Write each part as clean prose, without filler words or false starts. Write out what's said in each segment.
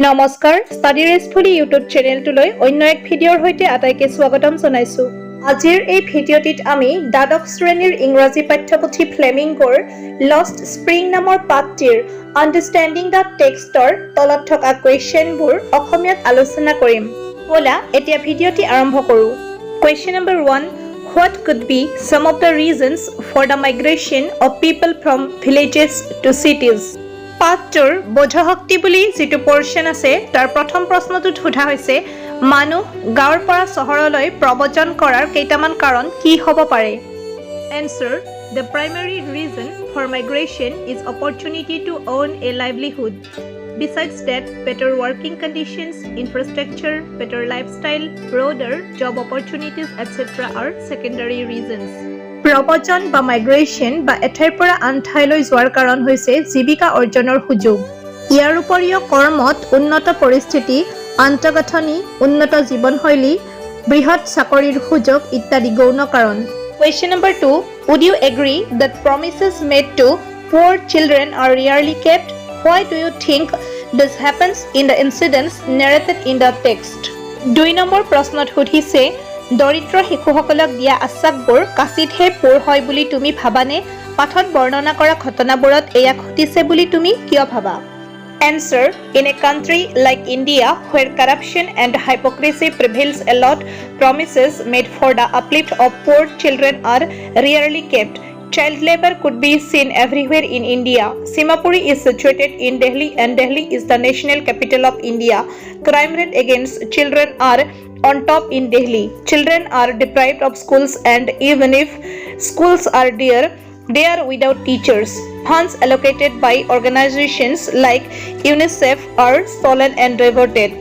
নমস্কাৰ study ৰেষ্টফুলি YouTube চেনেলটোলৈ অন্য এক ভিডিঅ'ৰ সৈতে আটাইকে স্বাগতম জনাইছো। আজিৰ এই ভিডিঅ'টিত আমি দ্বাদশ শ্ৰেণীৰ ইংৰাজী পাঠ্যপুথি ফ্লেমিংগোৰ লষ্ট স্প্ৰিং নামৰ পাঠটিৰ আণ্ডাৰষ্টেণ্ডিং দ্য টেক্সটৰ তলত থকা কুৱেশ্যনবোৰ অসমীয়াত আলোচনা কৰিম। ব'লা এতিয়া ভিডিঅ'টি আৰম্ভ কৰোঁ। Question number 1. What could be some of the reasons for the migration of people from villages to cities? পাঠটোৰ বোধশক্তি বুলি যিটো পৰ্চন আছে তাৰ প্ৰথম প্ৰশ্নটোত সোধা হৈছে মানুহ গাঁৱৰ পৰা চহৰলৈ প্ৰব্ৰজন কৰাৰ কেইটামান কাৰণ কি হ'ব পাৰে? Answer. The primary reason for migration is opportunity to earn a livelihood. Besides that, better working conditions, infrastructure, better lifestyle, broader job opportunities, etc. are secondary reasons. প্ৰব্ৰজন বা মাইগ্ৰেশ্যন বা এঠাইৰ পৰা আন ঠাইলৈ যোৱাৰ কাৰণ হৈছে জীৱিকা অৰ্জনৰ সুযোগ। ইয়াৰ উপৰিও কৰ্মত উন্নত পৰিস্থিতি, আন্তঃগাঁথনি, উন্নত জীৱনশৈলী, বৃহৎ চাকৰিৰ সুযোগ ইত্যাদি গৌণ কাৰণ। Question number 2. Would you agree that promises made to poor children are rarely kept? Why do you think this happens in the incidents narrated in the text? 2 number প্ৰশ্নত সুধিছে দৰিদ্ৰ শিশুসকলক দিয়া আশ্বাসবোৰ কাচিতহে পূৰ হয় বুলি তুমি ভাবানে? পাঠত বৰ্ণনা কৰা ঘটনাবোৰত এয়া ঘটিছে বুলি তুমি কিয় ভাবা? Answer. In a country like India, where corruption and hypocrisy prevails a lot, promises made for the uplift of poor children are rarely kept. Child labor could be seen everywhere in India. Simapuri is situated in Delhi and Delhi is the national capital of India. Crime rate against children are on top in Delhi. Children are deprived of schools and even if schools are there, they are without teachers. Funds allocated by organizations like UNICEF are stolen and diverted.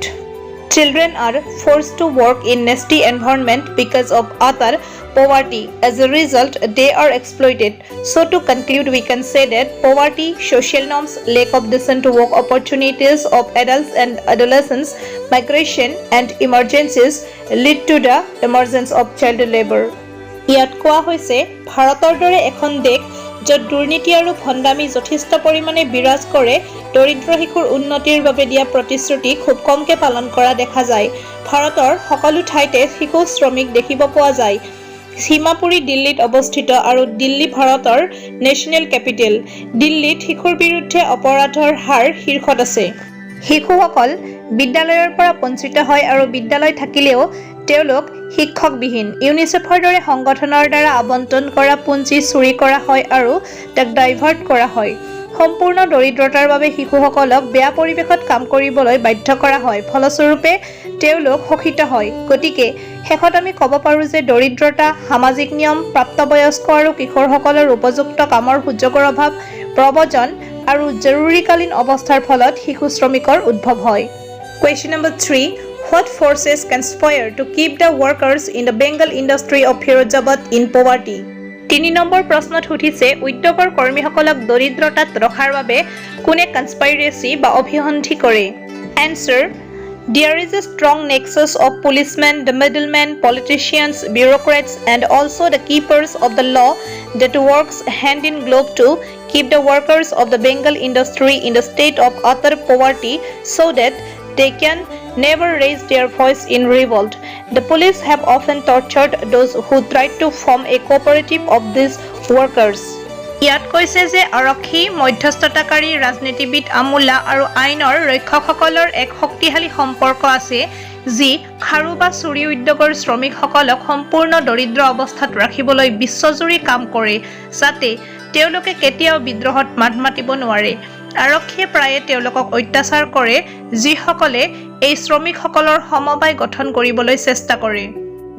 Children are forced to work in nasty environment because of utter poverty. As a result, they are exploited. So to conclude, we can say that poverty, social norms, lack of decent work opportunities of adults and adolescents, migration and emergencies lead to the emergence of child labor. ইয়াত কোৱা হৈছে ভাৰতৰ দৰে এখন দেশ য'ত দুৰ্নীতি আৰু ভণ্ডামি যথেষ্ট পৰিমাণে বিৰাজ কৰে, দৰিদ্ৰ শিশুৰ উন্নতিৰ বাবে দিয়া প্ৰতিশ্ৰুতি খুব কমকে পালন কৰা দেখা যায়। ভাৰতৰ সকলো ঠাইতে শিশু শ্ৰমিক দেখিব পোৱা যায়। সীমাপুৰী দিল্লীত অৱস্থিত আৰু দিল্লী ভাৰতৰ নেশ্যনেল কেপিটেল। দিল্লীত শিশুৰ বিৰুদ্ধে অপৰাধৰ হাৰ শীৰ্ষত আছে। শিশুসকল বিদ্যালয়ৰ পৰা বঞ্চিত হয় আৰু বিদ্যালয় থাকিলেও তেওঁলোক শিক্ষকবিহীন। ইউনিচেফৰ দৰে সংগঠনৰ দ্বাৰা আবণ্টন কৰা পুঁজি চুৰি কৰা হয় আৰু তাক ডাইভাৰ্ট কৰা হয়। সম্পূৰ্ণ দৰিদ্ৰতাৰ বাবে শিশুসকলক বেয়া পৰিৱেশত কাম কৰিবলৈ বাধ্য কৰা হয়, ফলস্বৰূপে তেওঁলোক শোষিত হয়। গতিকে শেষত আমি ক'ব পাৰোঁ যে দৰিদ্ৰতা, সামাজিক নিয়ম, প্ৰাপ্তবয়স্ক আৰু কিশোৰসকলৰ উপযুক্ত কামৰ সুযোগৰ অভাৱ, প্ৰব্ৰজন আৰু জৰুৰীকালীন অৱস্থাৰ ফলত শিশু শ্ৰমিকৰ উদ্ভৱ হয়। Question number 3. What forces conspire to keep the workers in the Bengal industry of Firozabad in poverty? 3 number প্ৰশ্নত সুধিছে উদ্যোগৰ কৰ্মীসকলক দৰিদ্ৰতাত ৰখাৰ বাবে কোনে কনস্পাইৰেচি বা অভিসন্ধি কৰে? Answer. There is a strong nexus of policemen, the middlemen, politicians, bureaucrats and also the keepers of the law that works hand in glove to keep the workers of the Bengal industry in the state of utter poverty so that they can never raise their voice in revolt. The police have often tortured those who tried to form a cooperative of these workers. ইয়াত কৈছে যে আৰক্ষী, মধ্যস্থতাকাৰী, ৰাজনীতিবিদ, আমোলা আৰু আইনৰ ৰক্ষকসকলৰ এক শক্তিশালী সম্পৰ্ক আছে যি খাৰু বা চুৰি উদ্যোগৰ শ্ৰমিকসকলক সম্পূৰ্ণ দৰিদ্ৰ অৱস্থাত ৰাখিবলৈ বিশ্বজুৰি কাম কৰে যাতে তেওঁলোকে কেতিয়াও বিদ্ৰোহত মাত মাতিব নোৱাৰে। আৰক্ষীয়ে প্ৰায়ে তেওঁলোকক অত্যাচাৰ কৰে যিসকলে এই শ্ৰমিকসকলৰ সমবায় গঠন কৰিবলৈ চেষ্টা কৰে।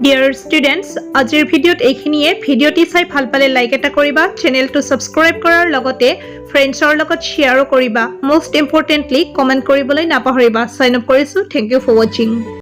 ডিয়াৰ ষ্টুডেণ্টছ, আজিৰ ভিডিঅ'ত এইখিনিয়ে। ভিডিঅ'টি চাই ভাল পালে লাইক এটা কৰিবা, চেনেলটো ছাবস্ক্ৰাইব কৰাৰ লগতে ফ্ৰেণ্ডছৰ লগত শ্বেয়াৰো কৰিবা। মষ্ট ইম্পৰ্টেণ্টলি কমেণ্ট কৰিবলৈ নাপাহৰিবা। ছাইন আপ কৰিছোঁ। থেংক ইউ ফৰ ৱাচিং।